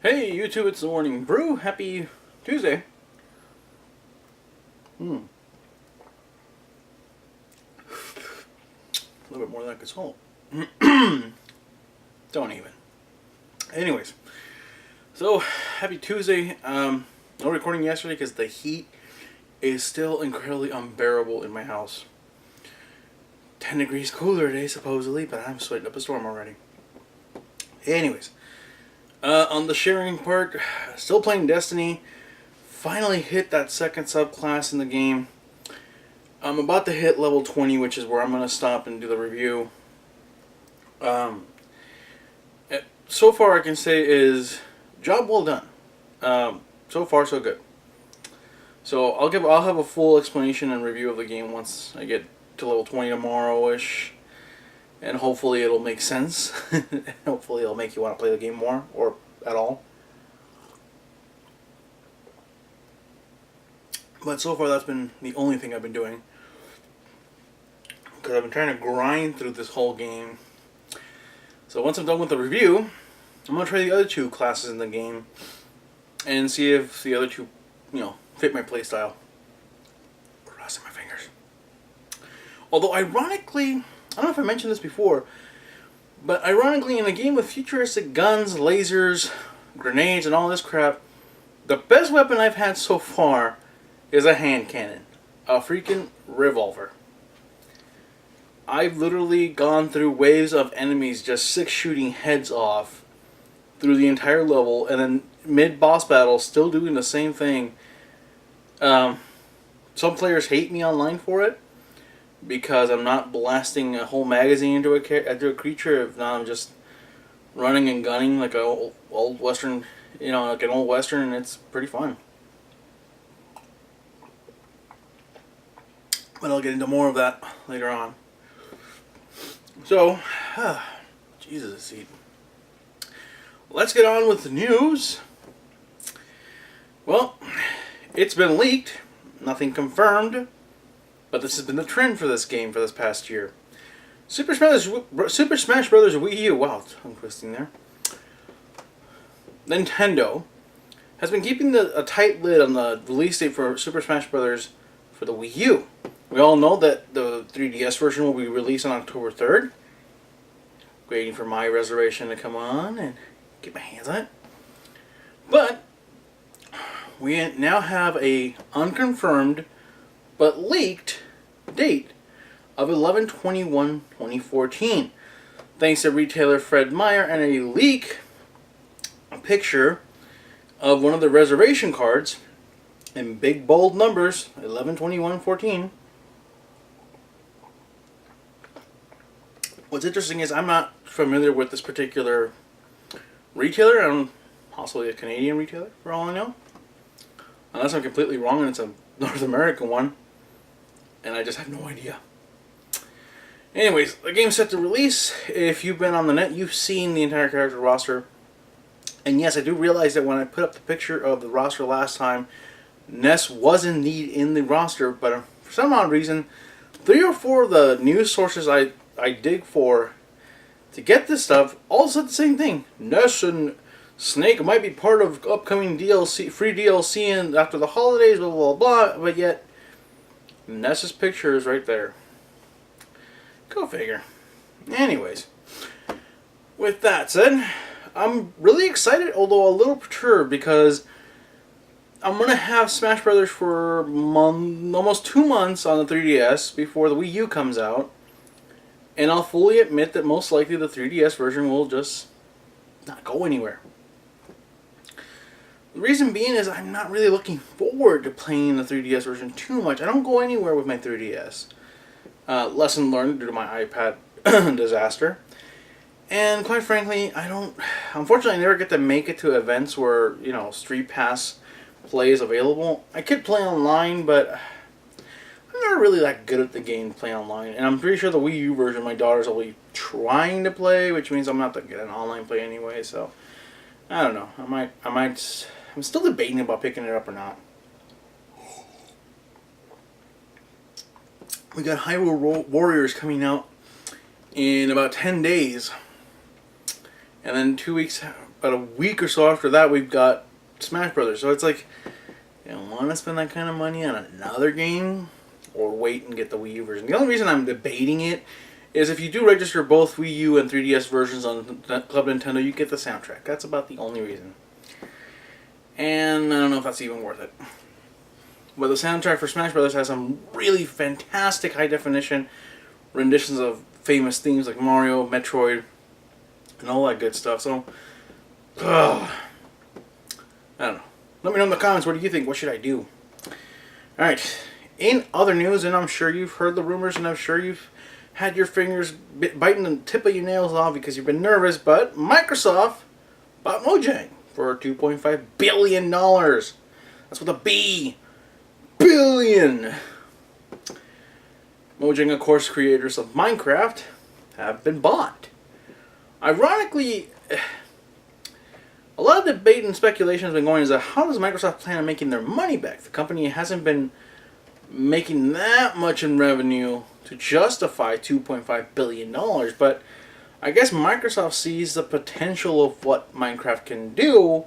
Hey YouTube, it's the morning brew. Happy Tuesday. A little bit more than I could swallow. Don't even. Anyways, so happy Tuesday. No recording yesterday because the heat is still incredibly unbearable in my house. 10 degrees cooler today supposedly, but I'm sweating up a storm already. Anyways, on the sharing part, still playing Destiny. Finally hit that second subclass in the game. I'm about to hit level 20, which is where I'm going to stop and do the review. So far I can say is job well done. So far so good. So I'll have a full explanation and review of the game once I get to level 20 tomorrow-ish. And hopefully it'll make sense. Hopefully it'll make you want to play the game more, or at all. But so far that's been the only thing I've been doing. Because I've been trying to grind through this whole game. So once I'm done with the review, I'm going to try the other two classes in the game. And see if the other two, fit my playstyle. Crossing my fingers. Although ironically, I don't know if I mentioned this before, but ironically in a game with futuristic guns, lasers, grenades, and all this crap, the best weapon I've had so far is a hand cannon. A freaking revolver. I've literally gone through waves of enemies just shooting heads off through the entire level, and then mid-boss battle still doing the same thing. Some players hate me online for it, because I'm not blasting a whole magazine into a creature. If not, I'm just running and gunning like a old western, like an old western, and it's pretty fun. But I'll get into more of that later on. So, Jesus, heat. Let's get on with the news. Well, it's been leaked, nothing confirmed. But this has been the trend for this game for this past year. Super Smash Bros WiiU. Wow, tongue twisting there. Nintendo has been keeping a tight lid on the release date for Super Smash Bros. For the Wii U. We all know that the 3DS version will be released on October 3rd. Waiting for my reservation to come on and get my hands on it. But we now have a unconfirmed but leaked date of 11/21/2014, thanks to retailer Fred Meyer and a picture of one of the reservation cards in big bold numbers, 11/21/14. What's interesting is I'm not familiar with this particular retailer. I'm possibly a Canadian retailer for all I know, unless I'm completely wrong and it's a North American one. And I just have no idea. Anyways, the game's set to release. If you've been on the net, you've seen the entire character roster. And yes, I do realize that when I put up the picture of the roster last time, Ness was indeed in the roster, but for some odd reason, 3 or 4 of the news sources I dig for to get this stuff all said the same thing. Ness and Snake might be part of upcoming DLC, free DLC after the holidays, blah, blah, blah, but yet Ness's picture is right there. Go figure. Anyways, with that said, I'm really excited, although a little perturbed, because I'm going to have Smash Brothers for almost 2 months on the 3DS before the Wii U comes out. And I'll fully admit that most likely the 3DS version will just not go anywhere. The reason being is I'm not really looking forward to playing the 3DS version too much. I don't go anywhere with my 3DS. Lesson learned due to my iPad disaster. And quite frankly, unfortunately I never get to make it to events where, Street Pass play is available. I could play online, but I'm not really that good at the game to play online. And I'm pretty sure the Wii U version my daughter's always trying to play, which means I'm not that good at online play anyway, so I don't know. I'm still debating about picking it up or not. We got Hyrule Warriors coming out in about 10 days. And then 2 weeks about a week or so after that, we've got Smash Brothers. So it's like, you don't want to spend that kind of money on another game, or wait and get the Wii U version. The only reason I'm debating it is if you do register both Wii U and 3DS versions on Club Nintendo, you get the soundtrack. That's about the only reason. And I don't know if that's even worth it. But the soundtrack for Smash Bros. Has some really fantastic high-definition renditions of famous themes like Mario, Metroid, and all that good stuff. So, I don't know. Let me know in the comments, what do you think? What should I do? Alright, in other news, and I'm sure you've heard the rumors, and I'm sure you've had your fingers biting the tip of your nails off because you've been nervous, but Microsoft bought Mojang for $2.5 billion. That's with a B. Billion! Mojang, of course, creators of Minecraft, have been bought. Ironically, a lot of debate and speculation has been going is how does Microsoft plan on making their money back? The company hasn't been making that much in revenue to justify $2.5 billion, but I guess Microsoft sees the potential of what Minecraft can do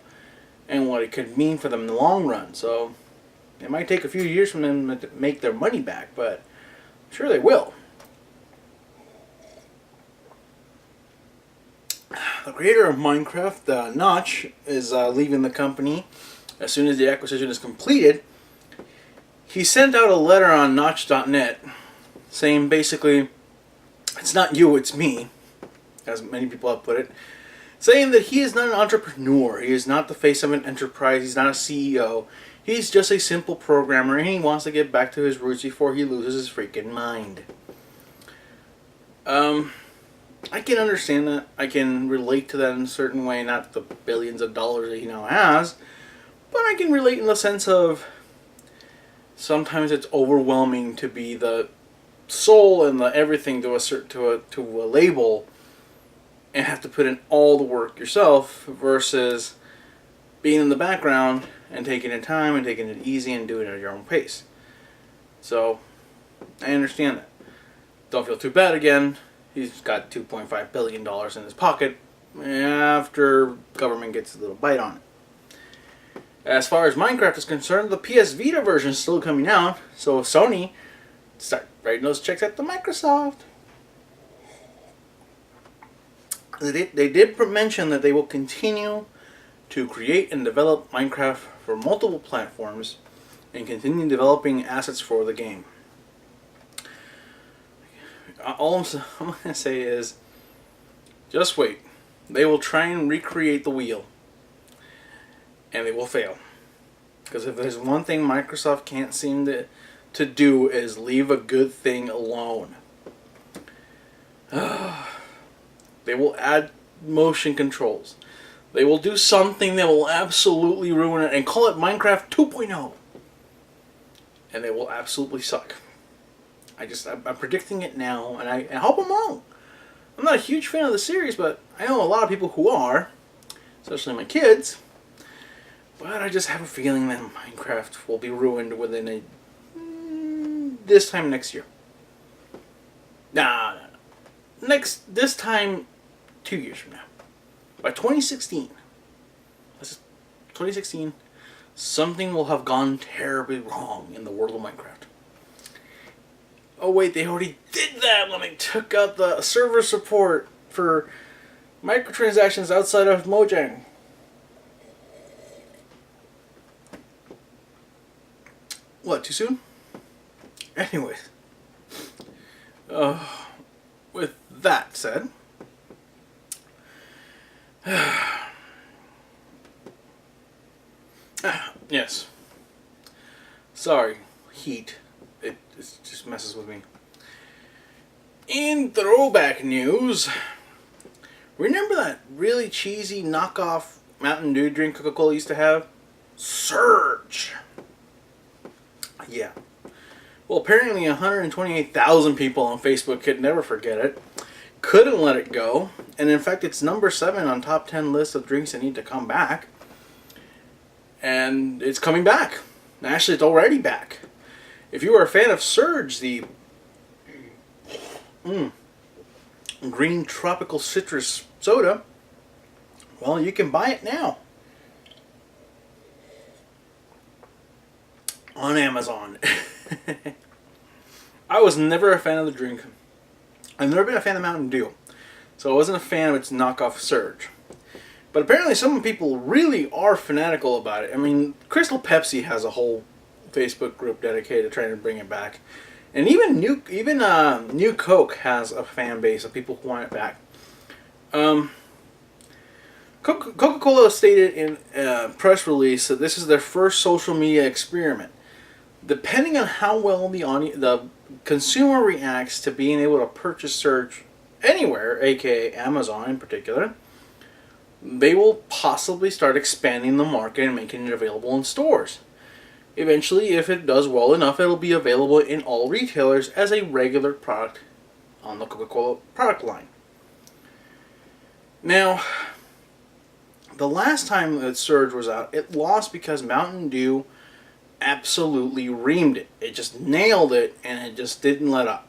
and what it could mean for them in the long run. So it might take a few years for them to make their money back, but I'm sure they will. The creator of Minecraft, Notch, is leaving the company as soon as the acquisition is completed. He sent out a letter on Notch.net saying basically, it's not you, it's me, as many people have put it, saying that he is not an entrepreneur, he is not the face of an enterprise, he's not a CEO, he's just a simple programmer and he wants to get back to his roots before he loses his freaking mind. I can understand that. I can relate to that in a certain way, not the billions of dollars that he now has, but I can relate in the sense of sometimes it's overwhelming to be the soul and the everything to a label and have to put in all the work yourself versus being in the background and taking your time and taking it easy and doing it at your own pace. So I understand that. Don't feel too bad again. He's got $2.5 billion in his pocket after government gets a little bite on it. As far as Minecraft is concerned, the PS Vita version is still coming out, so Sony start writing those checks at the Microsoft. They did mention that they will continue to create and develop Minecraft for multiple platforms and continue developing assets for the game. All I'm going to say is, just wait. They will try and recreate the wheel. And they will fail. Because if there's one thing Microsoft can't seem to do is leave a good thing alone. They will add motion controls. They will do something that will absolutely ruin it and call it Minecraft 2.0. And they will absolutely suck. I'm predicting it now, and I hope I'm wrong. I'm not a huge fan of the series, but I know a lot of people who are, especially my kids. But I just have a feeling that Minecraft will be ruined within this time next year. Nah. This time 2 years from now. By 2016. 2016, something will have gone terribly wrong in the world of Minecraft. Oh wait, they already did that when they took out the server support for microtransactions outside of Mojang. What, too soon? Anyways. With that said, yes. Sorry, heat. It just messes with me. In throwback news, remember that really cheesy knockoff Mountain Dew drink Coca-Cola used to have? Surge! Yeah. Well, apparently 128,000 people on Facebook could never forget it. Couldn't let it go. And in fact, it's number 7 on top 10 list of drinks that need to come back. And it's coming back. Actually, it's already back. If you are a fan of Surge, the green tropical citrus soda, Well, you can buy it now on Amazon. I was never a fan of the drink. I've never been a fan of Mountain Dew, so I wasn't a fan of its knockoff Surge. But apparently some people really are fanatical about it. I mean, Crystal Pepsi has a whole Facebook group dedicated to trying to bring it back. And even New Coke has a fan base of people who want it back. Coca-Cola stated in a press release that this is their first social media experiment. Depending on how well the consumer reacts to being able to purchase Surge anywhere, aka Amazon in particular, they will possibly start expanding the market and making it available in stores. Eventually, if it does well enough, it'll be available in all retailers as a regular product on the Coca-Cola product line. Now, the last time that Surge was out, it lost because Mountain Dew absolutely reamed it. It just nailed it, and it just didn't let up.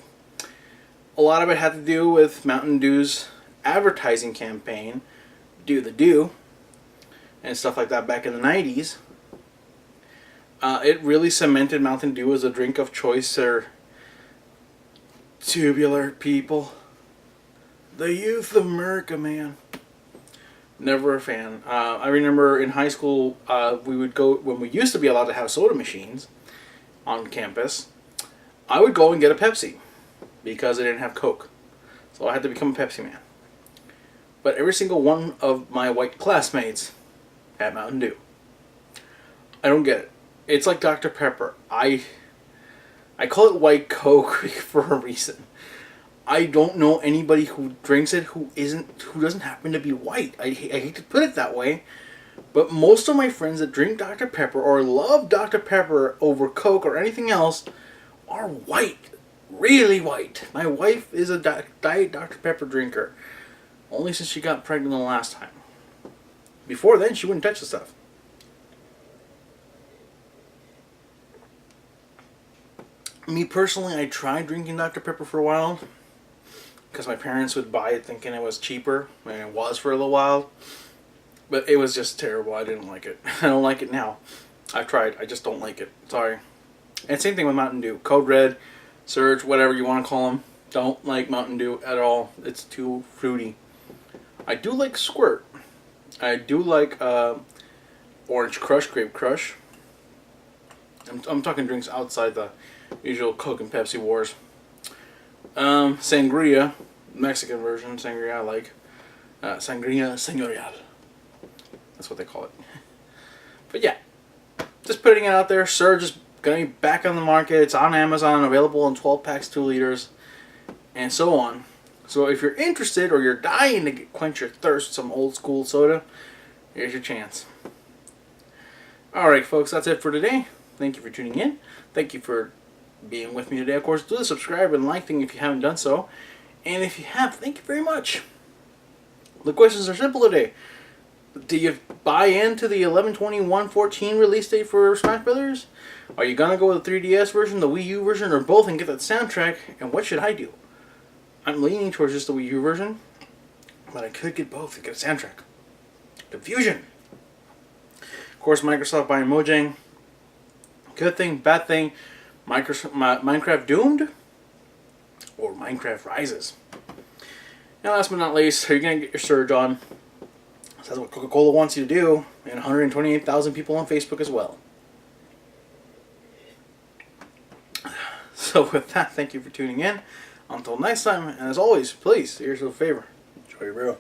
A lot of it had to do with Mountain Dew's advertising campaign, Do the Dew, and stuff like that back in the 90s. It really cemented Mountain Dew as a drink of choice for tubular people. The youth of America, man. Never a fan. I remember in high school, we would go, when we used to be allowed to have soda machines on campus, I would go and get a Pepsi because I didn't have Coke. So I had to become a Pepsi man. But every single one of my white classmates had Mountain Dew. I don't get it. It's like Dr. Pepper. I call it white Coke for a reason. I don't know anybody who drinks it who doesn't happen to be white. I hate to put it that way, but most of my friends that drink Dr. Pepper or love Dr. Pepper over Coke or anything else are white. Really white. My wife is a diet Dr. Pepper drinker. Only since she got pregnant the last time. Before then, she wouldn't touch the stuff. Me personally, I tried drinking Dr. Pepper for a while because my parents would buy it thinking it was cheaper, and it was for a little while. But it was just terrible. I didn't like it. I don't like it now. I've tried. I just don't like it. Sorry. And same thing with Mountain Dew. Code Red, Surge, whatever you want to call them. Don't like Mountain Dew at all. It's too fruity. I do like Squirt. I do like Orange Crush, Grape Crush. I'm talking drinks outside the usual Coke and Pepsi wars. Sangria, Mexican version, Sangria I like. Sangria Señorial. That's what they call it. But yeah, just putting it out there. Surge is going to be back on the market. It's on Amazon, available in 12 packs, 2 liters, and so on. So if you're interested or you're dying to quench your thirst, some old school soda, here's your chance. Alright folks, that's it for today. Thank you for tuning in. Thank you for being with me today. Of course, do the subscribe and like thing if you haven't done so. And if you have, thank you very much. The questions are simple today. Do you buy into the 11/21/14 release date for Smash Brothers? Are you going to go with the 3DS version, the Wii U version, or both and get that soundtrack? And what should I do? I'm leaning towards just the Wii U version, but I could get both and get a soundtrack. Confusion. Of course, Microsoft buying Mojang. Good thing, bad thing. Minecraft doomed, or Minecraft rises. And last but not least, are you going to get your Surge on? That's what Coca-Cola wants you to do, and 128,000 people on Facebook as well. So with that, thank you for tuning in. Until next time, and as always, please do yourself a favor. Enjoy your brew.